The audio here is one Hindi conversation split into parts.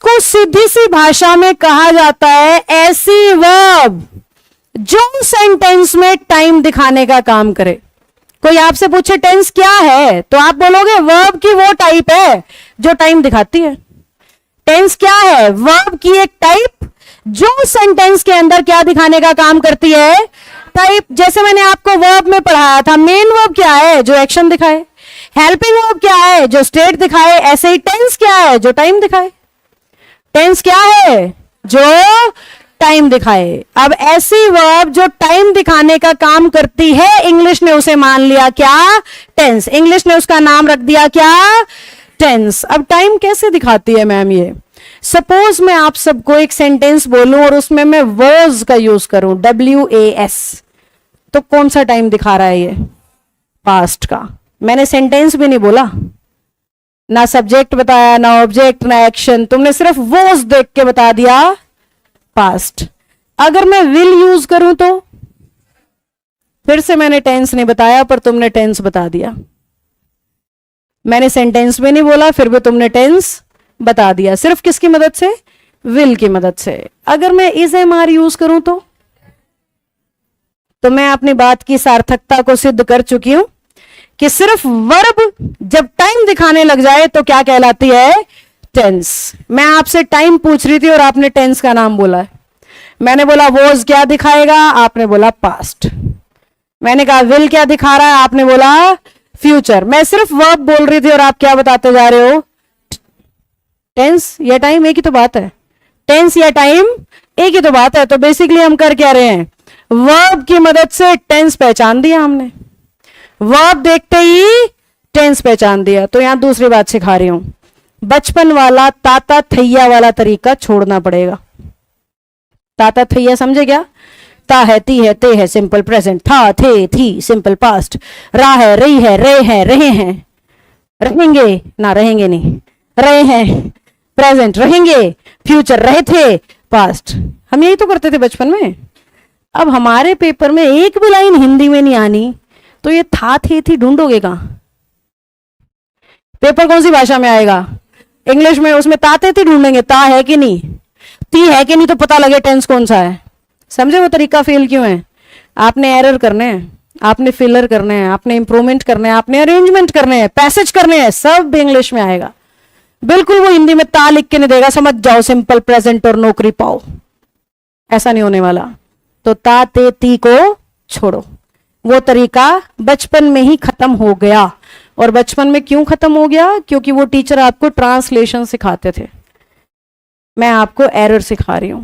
इसको सीधी सी भाषा में कहा जाता है ऐसी वर्ब जो सेंटेंस में टाइम दिखाने का काम करे। कोई आपसे पूछे टेंस क्या है, तो आप बोलोगे वर्ब की वो टाइप है जो टाइम दिखाती है। टेंस क्या है? वर्ब की एक टाइप जो सेंटेंस के अंदर क्या दिखाने का काम करती है, टाइप। जैसे मैंने आपको वर्ब में पढ़ाया था, मेन वर्ब क्या है? जो एक्शन दिखाए। हेल्पिंग वर्ब क्या है? जो स्टेट दिखाए। ऐसे ही टेंस क्या है? जो टाइम दिखाए। टेंस क्या है? जो टाइम दिखाए। अब ऐसी वर्ब जो टाइम दिखाने का काम करती है, इंग्लिश ने उसे मान लिया क्या? टेंस। इंग्लिश ने उसका नाम रख दिया क्या? टेंस। अब टाइम कैसे दिखाती है मैम ये? सपोज मैं आप सबको एक सेंटेंस बोलूं और उसमें मैं was का यूज करूं, WAS, तो कौन सा टाइम दिखा रहा है ये? पास्ट का। मैंने सेंटेंस भी नहीं बोला, ना सब्जेक्ट बताया, ना ऑब्जेक्ट, ना एक्शन, तुमने सिर्फ was देख के बता दिया पास्ट। अगर मैं विल यूज करूं तो फिर से मैंने टेंस नहीं बताया पर तुमने टेंस बता दिया। मैंने सेंटेंस भी नहीं बोला फिर भी तुमने टेंस बता दिया। सिर्फ किसकी मदद से? विल की मदद से। अगर मैं इज MR यूज करूं तो मैं अपनी बात की सार्थकता को सिद्ध कर चुकी हूं कि सिर्फ वर्ब जब टाइम दिखाने लग जाए तो क्या कहलाती है? टेंस। मैं आपसे टाइम पूछ रही थी और आपने टेंस का नाम बोला है। मैंने बोला वॉज क्या दिखाएगा, आपने बोला पास्ट। मैंने कहा विल क्या दिखा रहा है, आपने बोला फ्यूचर। मैं सिर्फ वर्ब बोल रही थी और आप क्या बताते जा रहे हो? टेंस या टाइम एक ही तो बात है। टेंस या टाइम एक ही तो बात है। तो बेसिकली हम कर क्या रहे हैं? वर्ब की मदद से टेंस पहचान दिया हमने। वर्ब देखते ही टेंस पहचान दिया। तो यहां दूसरी बात सिखा रही हूं, बचपन वाला ताता थैया वाला तरीका छोड़ना पड़ेगा। ताता थैया समझे क्या? ता है, ती है, ते है सिंपल प्रेजेंट, था, थे, थी सिंपल पास्ट, रा है, रही है, रे है, रहे हैं, रहेंगे ना, रहेंगे नहीं, रहे हैं प्रेजेंट, रहेंगे फ्यूचर, रहे थे पास्ट। हम यही तो करते थे बचपन में। अब हमारे पेपर में एक भी लाइन हिंदी में नहीं आनी तो ये था, थे, थी ढूंढोगे कहां? पेपर कौन सी भाषा में आएगा? इंग्लिश में। उसमें ताते थी ढूंढेंगे, ता है कि नहीं, ती है कि नहीं, तो पता लगे टेंस कौन सा है। समझे वो तरीका फेल क्यों है? आपने एरर करने हैं, आपने फिलर करने हैं, आपने इंप्रूवमेंट करने हैं, आपने अरेंजमेंट करने हैं, पैसेज करने हैं, सब इंग्लिश में आएगा। बिल्कुल वो हिंदी में ता लिख के नहीं देगा, समझ जाओ सिंपल प्रेजेंट और नौकरी पाओ, ऐसा नहीं होने वाला। तो ता, ते, ती को छोड़ो। वो तरीका बचपन में ही खत्म हो गया। और बचपन में क्यों खत्म हो गया? क्योंकि वो टीचर आपको ट्रांसलेशन सिखाते थे। मैं आपको एरर सिखा रही हूं।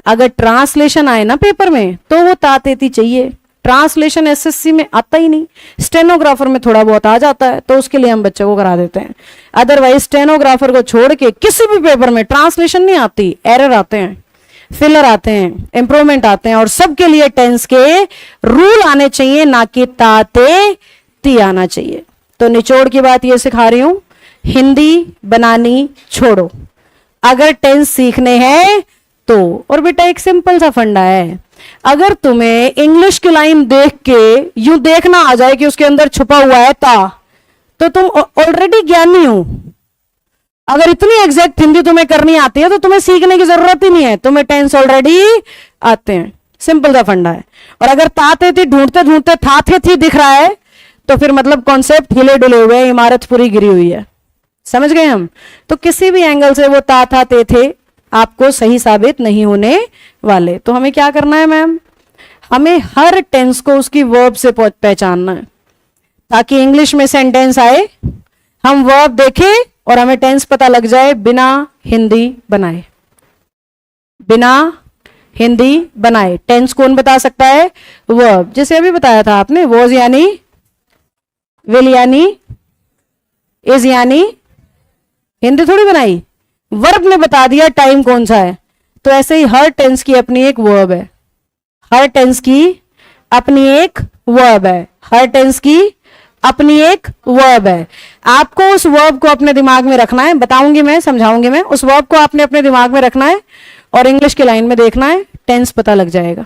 अगर ट्रांसलेशन आए ना पेपर में तो वो तातेती चाहिए। ट्रांसलेशन SSC में आता ही नहीं, स्टेनोग्राफर में थोड़ा बहुत आ जाता है तो उसके लिए हम बच्चों को करा देते हैं। अदरवाइज स्टेनोग्राफर को छोड़ के किसी भी पेपर में ट्रांसलेशन नहीं आती, एरर आते हैं, फिलर आते हैं, इंप्रूवमेंट आते हैं। और सबके लिए टेंस के रूल आने चाहिए, ना कि ताते ती आना चाहिए। तो निचोड़ की बात ये सिखा रही हूं, हिंदी बनानी छोड़ो अगर टेंस सीखने हैं तो। और बेटा एक सिंपल सा फंडा है, अगर तुम्हें इंग्लिश की लाइन देख के यूं देखना आ जाए कि उसके अंदर छुपा हुआ है ता, तो तुम ऑलरेडी ज्ञानी हो। अगर इतनी एग्जैक्ट हिंदी तुम्हें करनी आती है तो तुम्हें सीखने की जरूरत ही नहीं है, तुम्हें टेंस ऑलरेडी आते हैं। सिंपल सा फंडा है। और अगर ताते थी ढूंढते ढूंढते था थे थी दिख रहा है तो फिर मतलब कॉन्सेप्ट हिले डुले हुए हैं, इमारत पूरी गिरी हुई है। समझ गए हम? तो किसी भी एंगल से वो ता था ते थे आपको सही साबित नहीं होने वाले। तो हमें क्या करना है मैम? हमें हर टेंस को उसकी वर्ब से पहचानना है ताकि इंग्लिश में सेंटेंस आए, हम वर्ब देखें और हमें टेंस पता लग जाए बिना हिंदी बनाए। बिना हिंदी बनाए टेंस कौन बता सकता है? वर्ब। जैसे अभी बताया था आपने, वॉज यानी, विल यानी, इज यानी, हिंदी थोड़ी बनाई, वर्ब ने बता दिया टाइम कौन सा है। तो ऐसे ही हर टेंस की अपनी एक वर्ब है, हर टेंस की अपनी एक वर्ब है, हर टेंस की अपनी एक वर्ब है। आपको उस वर्ब को अपने दिमाग में रखना है, बताऊंगी मैं, समझाऊंगी मैं, उस वर्ब को आपने अपने दिमाग में रखना है और इंग्लिश की लाइन में देखना है, टेंस पता लग जाएगा।